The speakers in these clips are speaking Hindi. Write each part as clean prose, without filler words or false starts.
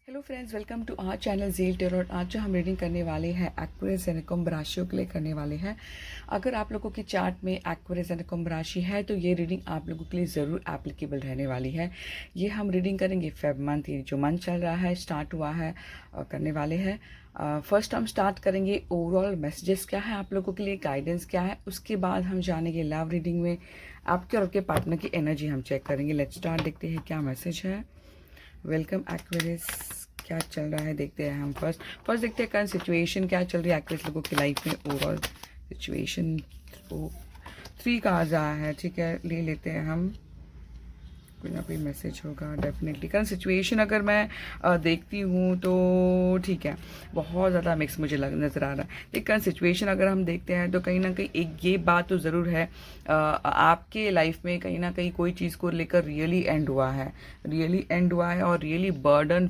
Hello friends, welcome to our channel Zeal Tarot. आज जो हम रीडिंग करने वाले हैं एक्वेरियस एंड कुंभ राशियों के लिए करने वाले हैं। अगर आप लोगों की चार्ट में एक्वेरियस एंड कुंभ राशि है तो ये रीडिंग आप लोगों के लिए ज़रूर एप्लीकेबल रहने वाली है। ये हम रीडिंग करेंगे फेब मंथ, ये जो मंथ चल रहा है, स्टार्ट हुआ है, करने वाले हैं। फर्स्ट हम स्टार्ट करेंगे ओवरऑल मैसेजेस क्या है आप लोगों के लिए, गाइडेंस क्या है। उसके बाद हम जानेंगे लव रीडिंग में आपके और आपके पार्टनर की एनर्जी हम चेक करेंगे। लेट्स स्टार्ट, देखते हैं क्या मैसेज है। वेलकम एक्वेरियस, क्या चल रहा है देखते हैं हम। फर्स्ट देखते हैं करंट सिचुएशन क्या चल रही है एक्वेरियस लोगों की लाइफ में। ओवरऑल सिचुएशन 3 कार्ड्स आया है, ठीक है, ले लेते हैं हम। कोई ना कोई मैसेज होगा डेफिनेटली। करंट सिचुएशन अगर मैं देखती हूँ तो ठीक है, बहुत ज़्यादा मिक्स मुझे नज़र आ रहा है। लेकिन करंट सिचुएशन अगर हम देखते हैं तो कहीं ना कहीं एक ये बात तो ज़रूर है, आपके लाइफ में कहीं ना कहीं कोई चीज़ को लेकर रियली एंड हुआ है, और रियली बर्डन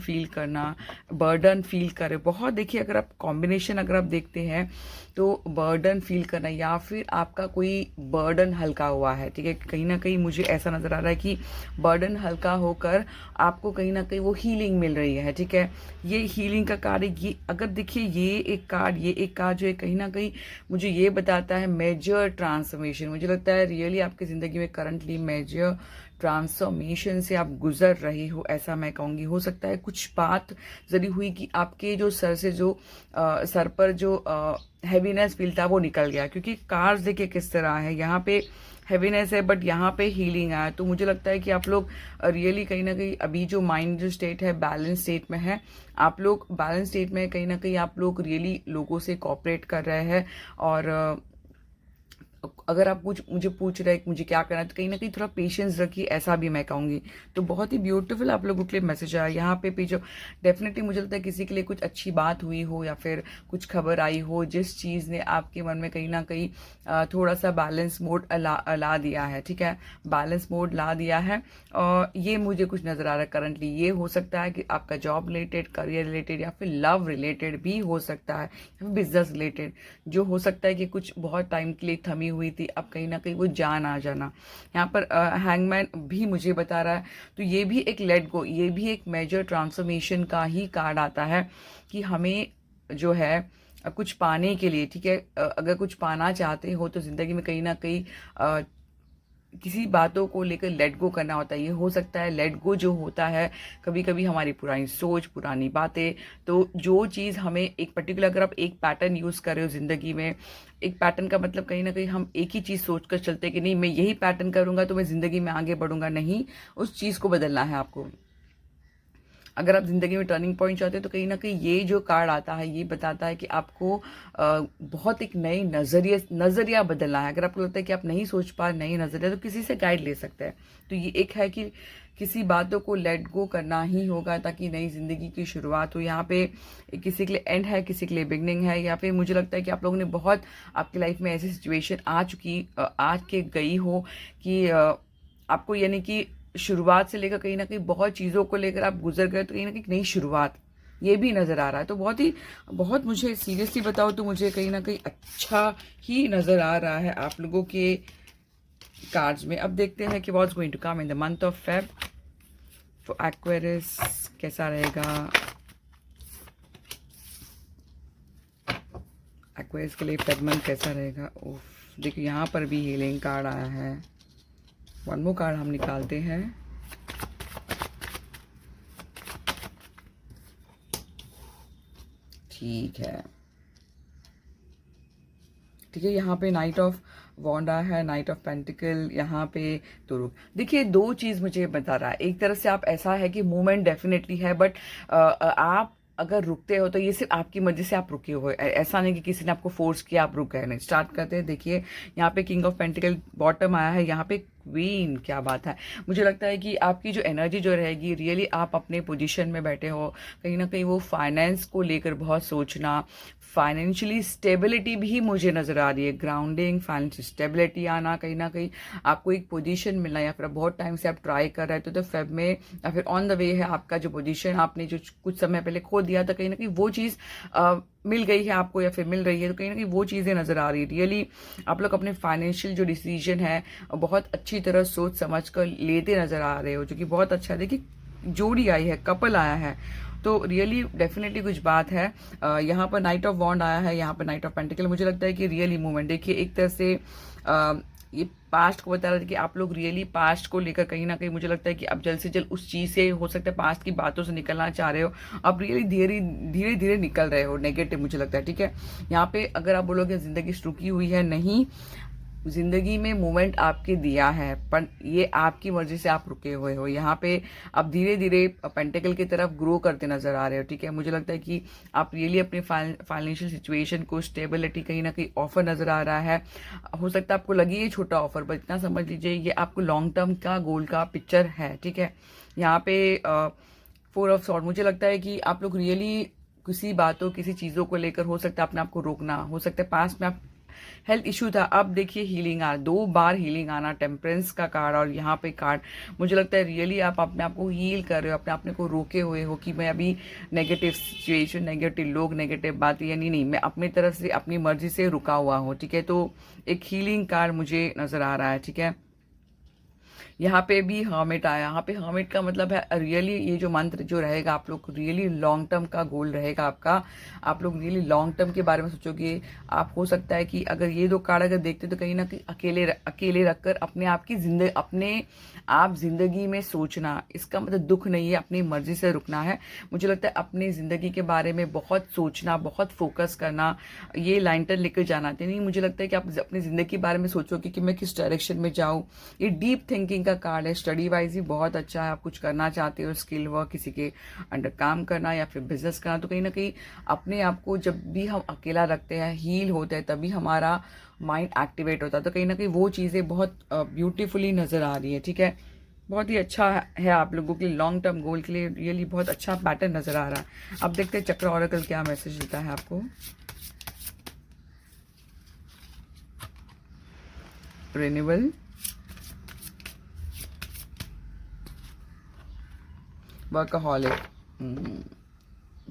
फील करे बहुत। देखिए, अगर आप कॉम्बिनेशन अगर आप देखते हैं तो बर्डन फील करना या फिर आपका कोई बर्डन हल्का हुआ है, ठीक है। कहीं ना कहीं मुझे ऐसा नज़र आ रहा है कि बर्डन हल्का होकर आपको कहीं ना कहीं वो हीलिंग मिल रही है, ठीक है। ये हीलिंग का कार्ड, ये अगर देखिए ये एक कार्ड जो है कहीं ना कहीं मुझे ये बताता है मेजर ट्रांसफॉर्मेशन। मुझे लगता है रियली आपकी ज़िंदगी में करंटली मेजर ट्रांसफॉर्मेशन से आप गुजर रहे हो, ऐसा मैं कहूँगी। हो सकता है कुछ बात जरी हुई कि आपके जो सर से जो सर पर जो हैवीनेस फील था वो निकल गया, क्योंकि कार्ड्स देखिए किस तरह है। यहाँ पे हैवीनेस है बट यहाँ पे हीलिंग आया, तो मुझे लगता है कि आप लोग रियली कहीं ना कहीं अभी जो माइंड जो स्टेट है बैलेंस स्टेट में है। आप लोग बैलेंस स्टेट में कहीं ना कहीं आप लोग रियली लोगों से कोऑपरेट कर रहे हैं। और अगर आप कुछ मुझे पूछ रहे हैं कि मुझे क्या करना है तो कहीं ना कहीं थोड़ा पेशेंस रखिए, ऐसा भी मैं कहूँगी। तो बहुत ही ब्यूटीफुल आप लोगों के लिए मैसेज आया यहाँ पे जो डेफिनेटली मुझे लगता है किसी के लिए कुछ अच्छी बात हुई हो या फिर कुछ खबर आई हो जिस चीज़ ने आपके मन में कहीं ना कहीं थोड़ा सा बैलेंस मोड ला दिया है, ठीक है, बैलेंस मोड ला दिया है। और ये मुझे कुछ नज़र आ रहा है करंटली। ये हो सकता है कि आपका जॉब रिलेटेड, करियर रिलेटेड या फिर लव रिलेटेड भी हो सकता है, या फिर बिजनेस रिलेटेड, जो हो सकता है कि कुछ बहुत टाइम के लिए थमी हुई थी, अब कहीं ना कहीं वो जान आ जाना। यहाँ पर हैंगमैन भी मुझे बता रहा है, तो ये भी एक लेट गो, ये भी एक मेजर ट्रांसफॉर्मेशन का ही कार्ड आता है कि हमें जो है कुछ पाने के लिए, ठीक है, अगर कुछ पाना चाहते हो तो ज़िंदगी में कहीं ना कहीं किसी बातों को लेकर लेट गो करना होता है। ये हो सकता है लेट गो जो होता है कभी कभी हमारी पुरानी सोच, पुरानी बातें, तो जो चीज़ हमें एक पर्टिकुलर, अगर आप एक पैटर्न यूज़ कर रहे हो ज़िंदगी में, एक पैटर्न का मतलब कहीं ना कहीं हम एक ही चीज़ सोच कर चलते हैं कि नहीं मैं यही पैटर्न करूँगा तो मैं ज़िंदगी में आगे बढ़ूंगा। नहीं, उस चीज़ को बदलना है आपको। अगर आप ज़िंदगी में टर्निंग पॉइंट चाहते हो तो कहीं ना कहीं ये जो कार्ड आता है ये बताता है कि आपको बहुत एक नई नज़रिया बदलना है। अगर आपको लगता है कि आप नहीं सोच पा नई नज़रिया, तो किसी से गाइड ले सकते हैं। तो ये एक है कि किसी बातों को लेट गो करना ही होगा ताकि नई ज़िंदगी की शुरुआत हो। यहाँ पे किसी के लिए एंड है, किसी के लिए बिगनिंग है, या फिर मुझे लगता है कि आप लोगों ने बहुत आपकी लाइफ में ऐसी सिचुएशन आ के गई हो कि आपको यानी कि शुरुआत से लेकर कहीं ना कहीं बहुत चीज़ों को लेकर आप गुजर गए, तो कहीं ना कहीं नई शुरुआत ये भी नज़र आ रहा है। तो बहुत मुझे सीरियसली बताओ तो मुझे कहीं ना कहीं अच्छा ही नज़र आ रहा है आप लोगों के कार्ड्स में। अब देखते हैं कि what's going to come in the month of Feb for Aquarius, कैसा रहेगा एक्वेरियस के लिए फेब मंथ, कैसा रहेगा। ओह देखिए, यहाँ पर भी हीलिंग कार्ड आया है। वन मोर कार्ड हम निकालते हैं। ठीक है, ठीक है, यहाँ पे नाइट ऑफ वॉन्ड आया है, नाइट ऑफ पेंटिकल यहाँ पे। तो देखिए, दो चीज़ मुझे बता रहा है। एक तरफ से आप ऐसा है कि मूवमेंट डेफिनेटली है, बट आप अगर रुकते हो तो ये सिर्फ आपकी मर्जी से आप रुके हो, ऐसा नहीं कि किसी ने आपको फोर्स किया आप रुक गए। नहीं, स्टार्ट करते हैं। देखिए, यहाँ पे किंग ऑफ पेंटिकल बॉटम आया है, यहाँ पे क्वीन, क्या बात है। मुझे लगता है कि आपकी जो एनर्जी जो रहेगी रियली आप अपने पोजीशन में बैठे हो, कहीं ना कहीं वो फाइनेंस को लेकर बहुत सोचना, फाइनेंशियली स्टेबिलिटी भी मुझे नज़र आ रही है, ग्राउंडिंग, फाइनेंशियल स्टेबिलिटी आना, कहीं ना कहीं आपको एक पोजीशन मिलना, या फिर बहुत टाइम से आप ट्राई कर रहे थे तो फेब में या फिर ऑन द वे है आपका जो पोजीशन आपने जो कुछ समय पहले खो दिया था, कहीं ना कहीं वो चीज़ मिल गई है आपको या फिर मिल रही है। तो कहीं ना कहीं वो चीज़ें नज़र आ रही है। रियली आप लोग अपने फाइनेंशियल जो डिसीजन है बहुत अच्छी तरह सोच समझ कर लेते नज़र आ रहे हो, जो कि बहुत अच्छा है। देखिए, जोड़ी आई है, कपल आया है, तो रियली डेफिनेटली कुछ बात है। यहाँ पर नाइट ऑफ वॉन्ड आया है, यहाँ पर नाइट ऑफ पेंटिकल। मुझे लगता है कि रियली मूवमेंट, देखिए एक तरह से ये पास्ट को बता रहा था कि आप लोग रियली पास्ट को लेकर कहीं ना कहीं मुझे लगता है कि अब जल्द से जल्द उस चीज़ से, हो सकता है पास्ट की बातों से निकलना चाह रहे हो, अब रियली धीरे धीरे धीरे निकल रहे हो नेगेटिव, मुझे लगता है, ठीक है। यहाँ पे अगर आप बोलोगे जिंदगी रुकी हुई है, नहीं, जिंदगी में मोमेंट आपके दिया है, पर ये आपकी मर्जी से आप रुके हुए हो। यहाँ पे आप धीरे धीरे पेंटिकल की तरफ ग्रो करते नजर आ रहे हो, ठीक है। मुझे लगता है कि आप रियली अपने फाइनेंशियल सिचुएशन को स्टेबिलिटी कहीं ना कहीं ऑफर नजर आ रहा है। हो सकता है आपको लगे ये छोटा ऑफर, पर इतना समझ लीजिए ये आपको लॉन्ग टर्म का गोल का पिक्चर है, ठीक है। यहाँ पे 4 ऑफ सॉर्ड, मुझे लगता है कि आप लोग रियली किसी बातों, किसी चीज़ों को लेकर हो सकता है अपने आप को रोकना, हो सकता है पास्ट में आप हेल्थ इशू था, अब देखिए हीलिंग आ, 2 बार हीलिंग आना, टेम्परेंस का कार्ड और यहाँ पे कार्ड, मुझे लगता है रियली आप अपने आप को हील कर रहे हो, अपने को रोके हुए हो कि मैं अभी नेगेटिव सिचुएशन, नेगेटिव लोग, नेगेटिव बातें, यानी नहीं, मैं अपनी तरफ से अपनी मर्जी से रुका हुआ हूँ, ठीक है। तो एक हीलिंग कार्ड मुझे नजर आ रहा है, ठीक है। यहाँ पे भी हर्मिट आया, यहाँ पे हर्मिट का मतलब है रियली ये जो मंत्र जो रहेगा, आप लोग रियली लॉन्ग टर्म का गोल रहेगा आपका, आप लोग रियली लॉन्ग टर्म के बारे में सोचोगे। आप हो सकता है कि अगर ये 2 कार्ड अगर देखते तो कहीं ना कहीं अकेले रखकर अपने आप की जिंदगी, अपने आप जिंदगी में सोचना, इसका मतलब दुख नहीं है, अपनी मर्जी से रुकना है। मुझे लगता है अपनी जिंदगी के बारे में बहुत सोचना, बहुत फोकस करना, ये लाइनटर लेकर जाना चाहिए। नहीं, मुझे लगता है कि आप अपनी जिंदगी के बारे में सोचोगे कि मैं किस डायरेक्शन में जाऊँ। ये डीप थिंकिंग का कार्ड है, स्टडी वाइज ही बहुत अच्छा है। आप कुछ करना चाहते हो, स्किल वर्क, किसी के अंडर काम करना या फिर बिजनेस करना, तो कहीं ना कहीं अपने आप को जब भी हम अकेला रखते हैं, हील होते हैं, तभी हमारा माइंड एक्टिवेट होता है। तो कहीं ना कहीं वो चीज़ें बहुत ब्यूटीफुली नजर आ रही है, ठीक है। बहुत ही अच्छा है आप लोगों के लॉन्ग टर्म गोल के लिए, रियली बहुत अच्छा पैटर्न नजर आ रहा है। अब देखते हैं चक्र ऑरेकल क्या मैसेज देता है आपको। रिन्यूअल, वर्कaholic,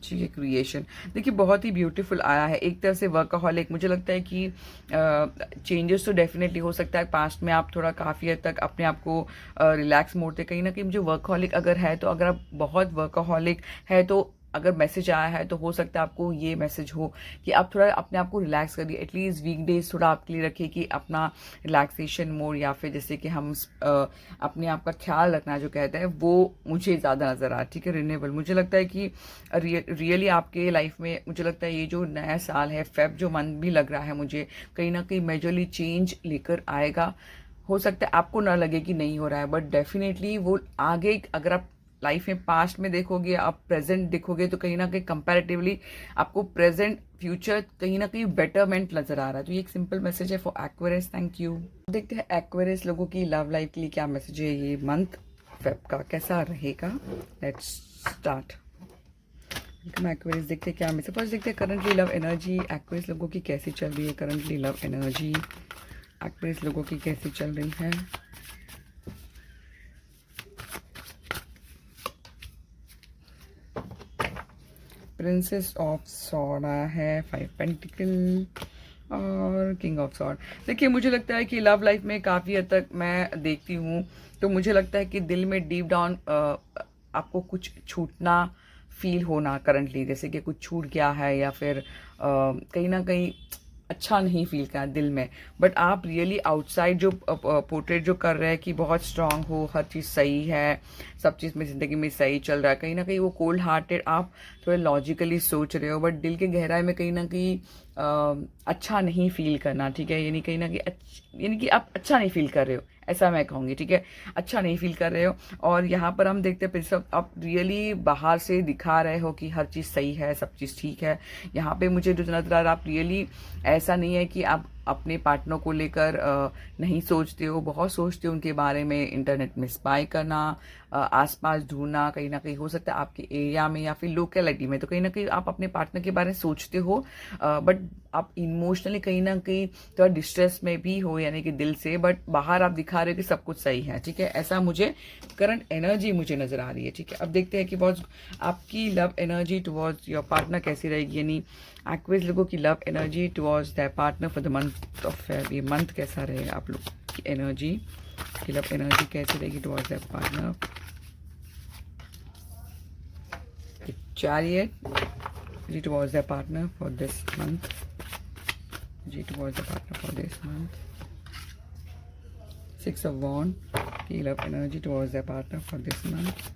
ठीक है, क्रिएशन, देखिए बहुत ही ब्यूटीफुल आया है। एक तरह से वर्कaholic, मुझे लगता है कि चेंजेस तो डेफिनेटली हो सकता है। पास्ट में आप थोड़ा काफ़ी हद तक अपने आप को रिलैक्स मोड थे, कहीं ना कहीं मुझे वर्कaholic अगर है, तो अगर आप बहुत वर्कaholic है तो अगर मैसेज आया है तो हो सकता है आपको ये मैसेज हो कि आप थोड़ा अपने आप को रिलैक्स करिए, एटलीस्ट वीकडेज थोड़ा आपके लिए रखिए कि अपना रिलैक्सेशन मोड, या फिर जैसे कि हम अपने आप का ख्याल रखना जो कहते हैं, वो मुझे ज़्यादा नज़र आ रहा है, ठीक है। रिन्यूएबल, मुझे लगता है कि रियली आपके लाइफ में मुझे लगता है ये जो नया साल है, फेब जो मंथ भी लग रहा है, मुझे कहीं ना कहीं मेजरली चेंज लेकर आएगा। हो सकता है आपको ना लगे कि नहीं हो रहा है, बट डेफिनेटली वो आगे, अगर आप लाइफ में पास्ट में देखोगे, आप प्रेजेंट देखोगे, तो कहीं ना कहीं कंपैरेटिवली आपको प्रेजेंट फ्यूचर कहीं ना कहीं बेटरमेंट नजर आ रहा है। तो ये एक सिंपल मैसेज है फॉर एक्वेरियस। Thank you. देखते हैं एक्वेरियस लोगों की लव लाइफ के लिए क्या मैसेज है, ये मंथ फेब का कैसा रहेगा। Let's start. एक्वेरियस, देखते हैं क्या मैसेज। फर्स्ट देखते हैं करंटली लव एनर्जी एक्वेरियस लोगों की कैसी चल रही है। करंटली लव एनर्जी एक्वेरियस लोगों की कैसी चल रही है। प्रिंसेस ऑफ सॉर्ड आया है, 5 पेंटिकल और किंग ऑफ सॉर्ड। देखिए मुझे लगता है कि लव लाइफ में काफ़ी हद तक मैं देखती हूँ, तो मुझे लगता है कि दिल में डीप डाउन आपको कुछ छूटना फील होना करंटली, जैसे कि कुछ छूट गया है या फिर कहीं ना कहीं अच्छा नहीं फील करना दिल में। बट आप रियली आउटसाइड जो पोर्ट्रेट जो कर रहे हैं कि बहुत स्ट्रांग हो, हर चीज़ सही है, सब चीज़ में ज़िंदगी में सही चल रहा है, कहीं ना कहीं वो कोल्ड हार्टेड आप थोड़े लॉजिकली सोच रहे हो, बट दिल के गहराई में कहीं ना कहीं अच्छा नहीं फील करना, ठीक है। यानी कहीं ना कहीं यानी कि आप अच्छा नहीं फील कर रहे हो, ऐसा मैं कहूँगी, ठीक है। अच्छा नहीं फील कर रहे हो। और यहाँ पर हम देखते हैं सब आप रियली बाहर से दिखा रहे हो कि हर चीज़ सही है, सब चीज़ ठीक है। यहाँ पे मुझे जो नजर आ रहा है, आप रियली ऐसा नहीं है कि आप अपने पार्टनर को लेकर नहीं सोचते हो, बहुत सोचते हो उनके बारे में। इंटरनेट में स्पाई करना, आसपास ढूंढना, कहीं ना कहीं हो सकता है आपके एरिया में या फिर लोकेलिटी में, तो कहीं ना कहीं आप अपने पार्टनर के बारे में सोचते हो, बट आप इमोशनली कहीं ना कहीं थोड़ा डिस्ट्रेस में भी हो, यानी कि दिल से, बट बाहर आप दिखा रहे हो कि सब कुछ सही है, ठीक है। ऐसा मुझे करंट एनर्जी मुझे नजर आ रही है, ठीक है। अब देखते हैं कि बहुत आपकी love energy towards your partner कैसी रहेगी, यानी एक्वेरियस लोगों की love energy towards their partner for the month of Feb. ये मंथ कैसा रहेगा आप लोग की एनर्जी, की लव एनर्जी कैसी रहेगी towards their partner. Chariot, G towards their partner for this month. G towards their partner for this month. Six of Wands, की love energy towards their partner for this month.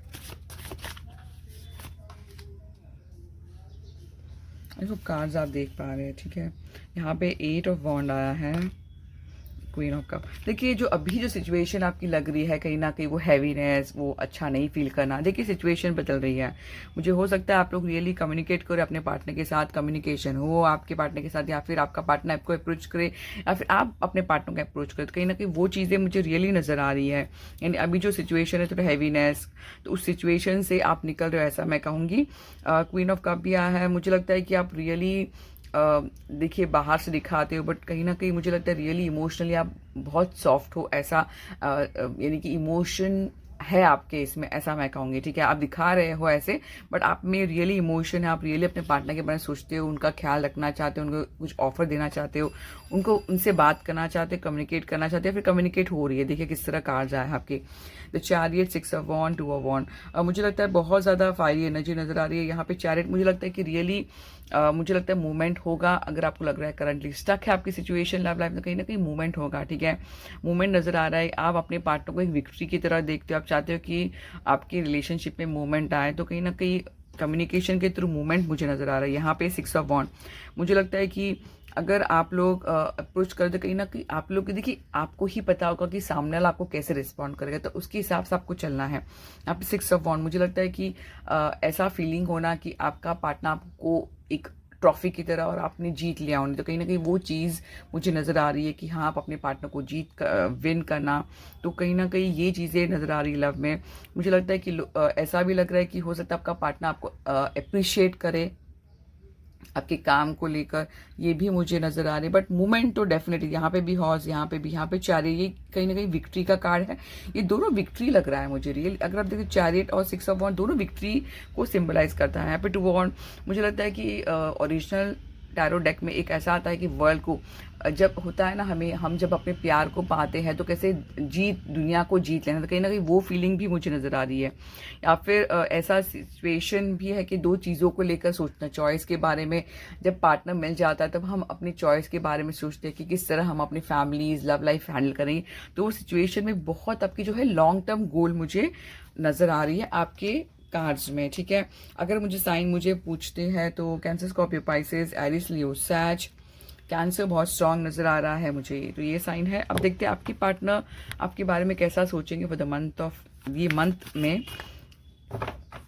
इसको कार्ड्स आप देख पा रहे हैं, ठीक है। यहाँ पे 8 ऑफ वॉन्ड आया है, क्वीन ऑफ कप। देखिए जो अभी जो सिचुएशन आपकी लग रही है कहीं ना कहीं वो हैवीनेस, वो अच्छा नहीं फील करना, देखिए सिचुएशन बदल रही है। मुझे हो सकता है आप लोग रियली कम्युनिकेट करें अपने पार्टनर के साथ, कम्युनिकेशन हो आपके पार्टनर के साथ, या फिर आपका पार्टनर आपको अप्रोच करे या फिर आप अपने पार्टनर को अप्रोच करें। तो कहीं ना कहीं वो चीज़ें मुझे रियली नज़र आ रही है। यानी अभी जो सिचुएशन है थोड़ा हैवीनेस, तो उस सिचुएशन से आप निकल रहे हो ऐसा मैं कहूँगी। क्वीन ऑफ कप भी आया है। मुझे लगता है कि आप रियली देखिए बाहर से दिखाते हो बट कहीं ना कहीं मुझे लगता है रियली इमोशनली आप बहुत सॉफ्ट हो, ऐसा यानी कि इमोशन है आपके इसमें, ऐसा मैं कहूँगी, ठीक है। आप दिखा रहे हो ऐसे बट आप में रियली इमोशन है, आप रियली अपने पार्टनर के बारे में सोचते हो, उनका ख्याल रखना चाहते हो, उनको कुछ ऑफर देना चाहते हो, उनको उनसे बात करना चाहते हो, कम्युनिकेट करना चाहते हो, फिर कम्युनिकेट हो रही है। देखिए किस तरह कार्ड्स आए हैं आपके, the chariot, 6 of wand, 2 of wand. मुझे लगता है बहुत ज़्यादा फायरी एनर्जी नज़र आ रही है यहाँ पे चैरियट। मुझे लगता है कि रियली मुझे लगता है मूवमेंट होगा। अगर आपको लग रहा है करंटली स्टक है आपकी सिचुएशन लव लाइफ में, कहीं ना कहीं मूवमेंट होगा, ठीक है। मूवमेंट नज़र आ रहा है। आप अपने पार्टनर को एक विक्ट्री की तरह देखते हो, आप चाहते हो कि आपकी रिलेशनशिप में मूवमेंट आए, तो कहीं ना कहीं कम्युनिकेशन के थ्रू मूवमेंट मुझे नज़र आ रहा है। यहाँ पे 6 ऑफ वॉन्ड, मुझे लगता है कि अगर आप लोग अप्रोच कर दे, कहीं ना कहीं आप लोग देखिए आपको ही पता होगा कि सामने वाला आपको कैसे रिस्पॉन्ड करेगा, तो उसके हिसाब से आपको चलना है। यहाँ पे 6 ऑफ वॉन्ड, मुझे लगता है कि ऐसा फीलिंग होना कि आपका पार्टनर आपको एक ट्रॉफी की तरह और आपने जीत लिया होने, तो कहीं ना कहीं वो चीज़ मुझे नज़र आ रही है कि हाँ आप अपने पार्टनर को विन करना, तो कहीं ना कहीं ये चीज़ें नज़र आ रही है लव में। मुझे लगता है कि ऐसा भी लग रहा है कि हो सकता है आपका पार्टनर आपको अप्रिशिएट करे आपके काम को लेकर, ये भी मुझे नज़र आ रही है। बट मूवमेंट तो डेफिनेटली यहाँ पे भी हॉर्स, यहाँ पे भी, यहाँ पे चैरियट, ये कहीं ना कहीं विक्ट्री का कार्ड है। ये दोनों विक्ट्री लग रहा है मुझे रियल। अगर आप देखिए चैरियट और 6 ऑफ वॉन्ड दोनों विक्ट्री को सिंबलाइज करता है। यहाँ पे 2 वॉन्ड, मुझे लगता है कि ओरिजिनल टैरो डेक में एक ऐसा आता है कि वर्ल्ड को जब होता है ना, हम जब अपने प्यार को पाते हैं तो कैसे दुनिया को जीत लेना, तो कहीं ना कहीं वो फीलिंग भी मुझे नज़र आ रही है। या फिर ऐसा सिचुएशन भी है कि दो चीज़ों को लेकर सोचना, चॉइस के बारे में। जब पार्टनर मिल जाता है तब हम अपनी चॉइस के बारे में सोचते हैं कि किस तरह हम अपनी फैमिलीज लव लाइफ हैंडल करेंगे। तो उस सिचुएशन में बहुत आपकी जो है लॉन्ग टर्म गोल मुझे नज़र आ रही है आपके कार्ड्स में, ठीक है। अगर मुझे साइन मुझे पूछते हैं तो कैंसर, स्कॉर्पियो, पाइसेस, एरिस, लियो, सैज। कैंसर बहुत स्ट्रांग नज़र आ रहा है मुझे, तो ये साइन है। अब देखते हैं आपकी पार्टनर आपके बारे में कैसा सोचेंगे फॉर द मंथ ऑफ, ये मंथ में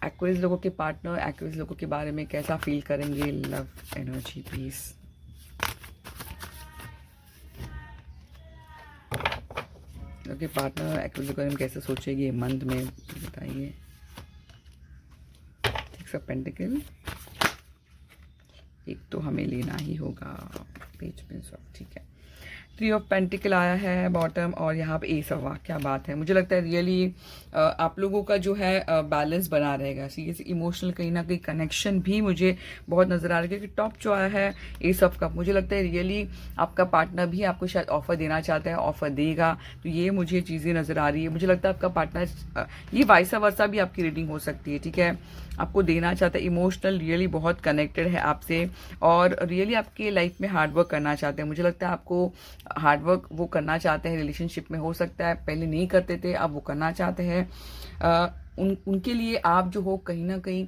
एक्वेरियस लोगों के पार्टनर एक्वेरियस लोगों के बारे में कैसा फील करेंगे। Love energy please. Okay, partner Aquarius लोगों के बारे में कैसे सोचेगी मंथ में बताइए। 6 ऑफ पेंटिकल, एक तो हमें लेना ही होगा, पेज प्रिंस ऑफ, ठीक है। 3 ऑफ पेंटिकल आया है बॉटम, और यहाँ पे एस ऑफ, क्या बात है। मुझे लगता है रियली आप लोगों का जो है बैलेंस बना रहेगा। सीरियसली इमोशनल कहीं ना कहीं कनेक्शन भी मुझे बहुत नज़र आ रहा है, क्योंकि टॉप जो आया है एस ऑफ कप, मुझे लगता है रियली आपका पार्टनर भी आपको शायद ऑफर देना चाहता है, ऑफर देगा, तो ये मुझे चीज़ें नज़र आ रही है। मुझे लगता है आपका पार्टनर, ये वाइसा वर्सा भी आपकी रीडिंग हो सकती है, ठीक है, आपको देना चाहता है। इमोशनल रियली बहुत कनेक्टेड है आपसे, और रियली आपके लाइफ में हार्डवर्क करना चाहते हैं। मुझे लगता है आपको हार्डवर्क वो करना चाहते हैं रिलेशनशिप में, हो सकता है पहले नहीं करते थे, अब वो करना चाहते हैं। उनके लिए आप जो हो कहीं ना कहीं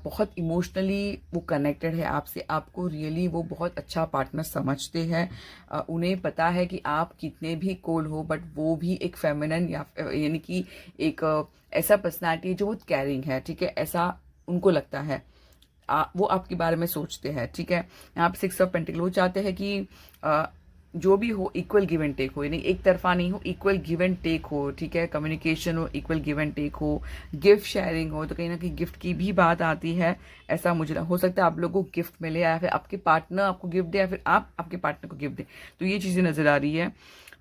बहुत इमोशनली वो कनेक्टेड है आपसे, आपको रियली वो बहुत अच्छा पार्टनर समझते हैं। उन्हें पता है कि आप कितने भी कोल्ड हो बट वो भी एक फेमिनिन यानी कि एक ऐसा पर्सनालिटी है जो बहुत कैरिंग है, ठीक है, ऐसा उनको लगता है। वो आपके बारे में सोचते हैं, ठीक है। यहाँ पे 6 ऑफ पेंटिकल, वो चाहते हैं कि जो भी हो इक्वल गिव एंड टेक हो, यानी एक तरफा नहीं हो, इक्वल गिव एंड टेक हो, ठीक है। कम्युनिकेशन हो, इक्वल गिव एंड टेक हो, गिफ्ट शेयरिंग हो, तो कहीं ना कहीं गिफ्ट की भी बात आती है। ऐसा मुझे हो सकता है आप लोगों को गिफ्ट मिले, या फिर आपके पार्टनर आपको गिफ्ट दे, या फिर आप आपके पार्टनर को गिफ्ट दे, तो ये चीज़ें नज़र आ रही है।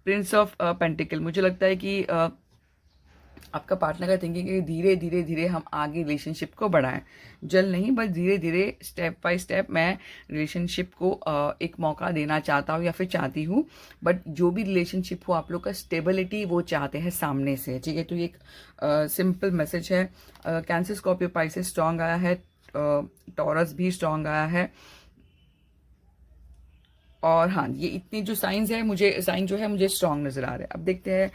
प्रिंस ऑफ पेंटिकल, मुझे लगता है कि आपका पार्टनर का थिंकिंग है धीरे धीरे धीरे हम आगे रिलेशनशिप को बढ़ाएं, जल्द नहीं बस धीरे धीरे स्टेप बाय स्टेप मैं रिलेशनशिप को एक मौका देना चाहता हूँ या फिर चाहती हूँ। बट जो भी रिलेशनशिप हो आप लोग का स्टेबिलिटी वो चाहते हैं सामने से, ठीक है। तो ये एक सिंपल मैसेज है। कैंसर, स्कॉर्पियो, पाइसेस स्ट्रांग आया है, टॉरस भी स्ट्रॉन्ग आया है। और हाँ, ये इतने जो साइंस है, मुझे साइन जो है मुझे स्ट्रॉन्ग नज़र आ रहे हैं। अब देखते हैं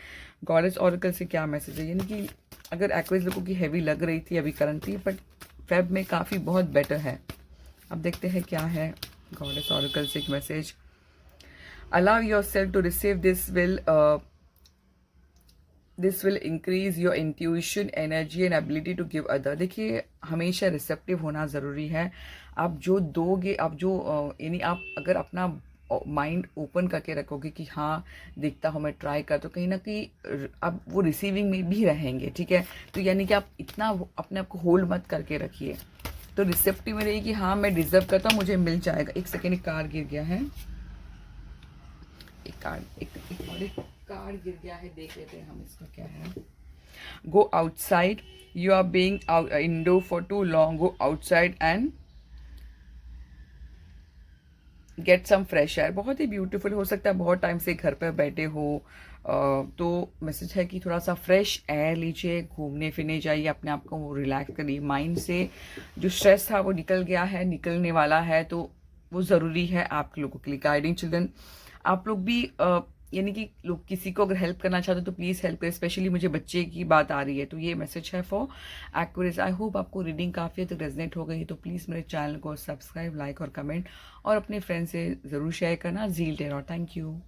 गॉडेस ऑरेकल से क्या मैसेज है। यानी कि अगर एक्वेरियस लोगों की हैवी लग रही थी अभी करंटली, बट फेब में काफ़ी बहुत बेटर है। अब देखते हैं क्या है गॉडेस ऑरेकल से एक message. Allow yourself to receive this will increase your intuition, energy and ability to give other. देखिए, हमेशा रिसेप्टिव होना ज़रूरी है। आप जो दोगे, आप जो यानी आप अगर अपना माइंड ओपन करके रखोगे कि हाँ देखता हूँ, मैं ट्राई कर, तो कहीं ना कहीं आप वो रिसीविंग में भी रहेंगे, ठीक है। तो यानी कि आप इतना अपने आप को होल्ड मत करके रखिए, तो रिसेप्टिव में रहिए कि हाँ मैं डिजर्व करता हूँ, मुझे मिल जाएगा। एक सेकेंड, एक कार गिर गया है, एक कार्ड गिर गया है, देख लेते हैं हम इसका क्या है। Go outside, you are being indoor for too long, go outside and get some fresh air. बहुत ही ब्यूटीफुल हो सकता है, बहुत टाइम से घर पर बैठे हो, तो मैसेज है कि थोड़ा सा फ्रेश एयर लीजिए, घूमने फिरने जाइए, अपने आप को रिलैक्स करिए। माइंड से जो स्ट्रेस था वो निकल गया है, निकलने वाला है, तो वो ज़रूरी है आप लोगों के लिए। गाइडिंग चिल्ड्रन, आप लोग भी यानी कि लोग किसी को अगर हेल्प करना चाहते हो तो प्लीज़ हेल्प करें। स्पेशली मुझे बच्चे की बात आ रही है, तो ये मैसेज है फॉर एक्वेरियस। आई होप आपको रीडिंग काफ़ी हद तक रेजनेट हो गई है, तो प्लीज़ मेरे चैनल को सब्सक्राइब, लाइक और कमेंट, और अपने फ्रेंड से ज़रूर शेयर करना। Zeal Tarot, thank you.